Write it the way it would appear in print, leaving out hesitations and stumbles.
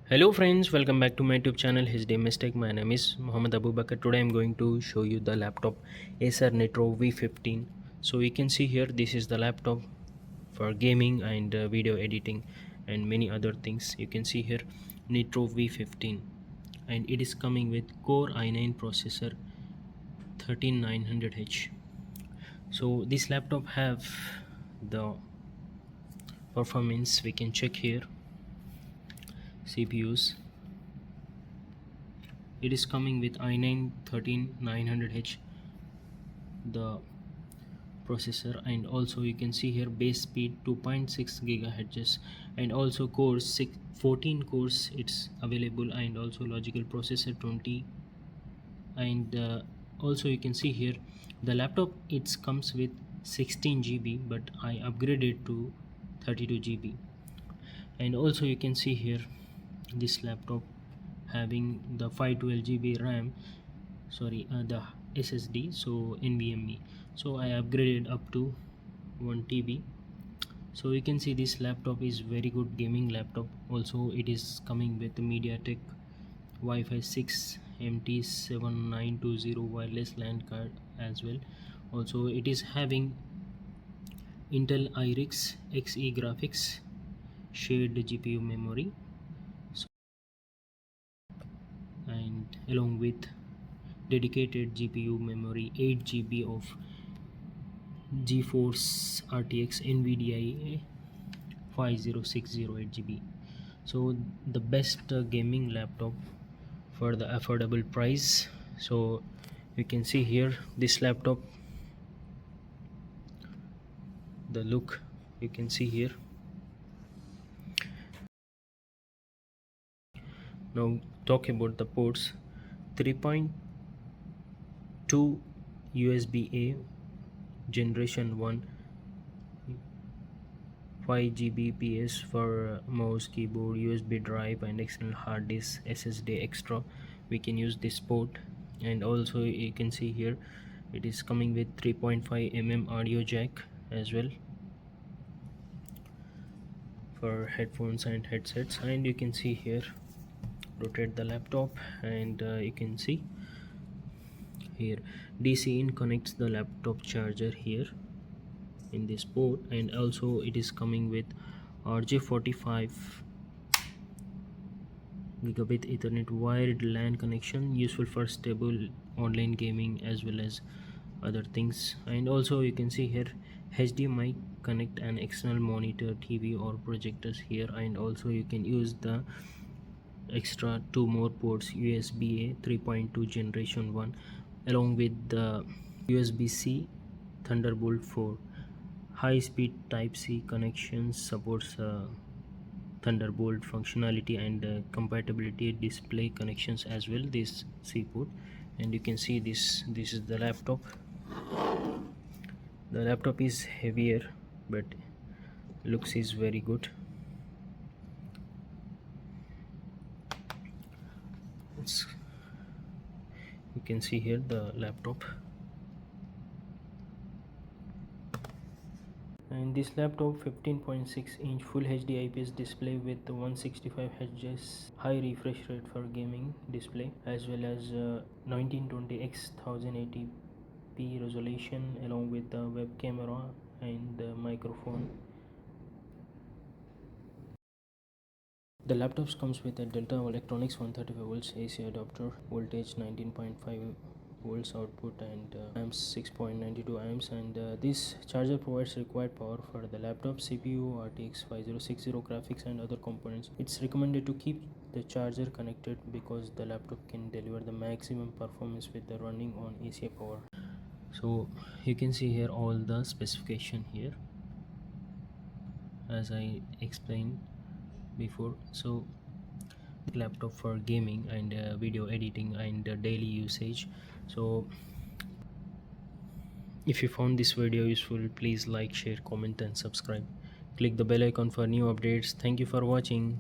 Hello friends, welcome back to my YouTube channel hdamstech. My name is Mohammad Abubakar. Today I'm going to show you the laptop Acer Nitro V15. So you can see here, this is the laptop for gaming and video editing and many other things. You can see here Nitro V15, and it is coming with Core i9 processor 13900H. So this laptop have the performance. We can check here CPUs. It is coming with i9 13900H, the processor, and also you can see here base speed 2.6 gigahertz, and also cores 14 cores it's available, and also logical processor 20. And also you can see here the laptop it comes with 16 GB, but I upgraded to 32 GB. And also you can see here this laptop having the 512 GB RAM, the SSD, so NVMe. So I upgraded up to 1 TB. So you can see this laptop is very good gaming laptop. Also it is coming with MediaTek Wi-Fi 6 MT7920 wireless LAN card as well. Also it is having Intel iRix Xe graphics, shared GPU memory, and along with dedicated GPU memory 8 GB of GeForce RTX nvidia 50608 GB. So the best gaming laptop for the affordable price. So you can see here this laptop, the look you can see here. Now talk about the ports. 3.2 USB-A generation 1, 5 Gbps for mouse, keyboard, USB drive, and external hard disk, SSD extra. We can use this port. And also you can see here it is coming with 3.5 audio jack as well for headphones and headsets. And you can see here, rotate the laptop, and you can see here DC in connects the laptop charger here in this port. And also it is coming with RJ45 gigabit Ethernet wired LAN connection, useful for stable online gaming as well as other things. And also you can see here HDMI connect an external monitor, TV or projectors here. And also you can use the extra 2 more ports, USB-A 3.2 generation 1, along with the USB-C Thunderbolt 4. High-speed Type-C connections, supports Thunderbolt functionality and compatibility display connections as well, this C port. And you can see this is the laptop. The laptop is heavier, but looks is very good. You can see here the laptop. And this laptop 15.6-inch full HD IPS display with 165 Hz high refresh rate for gaming display, as well as 1920x 1080p resolution, along with the web camera and the microphone. The laptops comes with a Delta Electronics 135 volts AC adapter, voltage 19.5 volts output, and amps 6.92 amps. And this charger provides required power for the laptop, CPU, RTX 5060 graphics, and other components. It's recommended to keep the charger connected because the laptop can deliver the maximum performance with the running on AC power. So you can see here all the specification here as I explained before. So laptop for gaming and video editing and daily usage. So if you found this video useful, please like, share, comment and subscribe. Click the bell icon for new updates. Thank you for watching.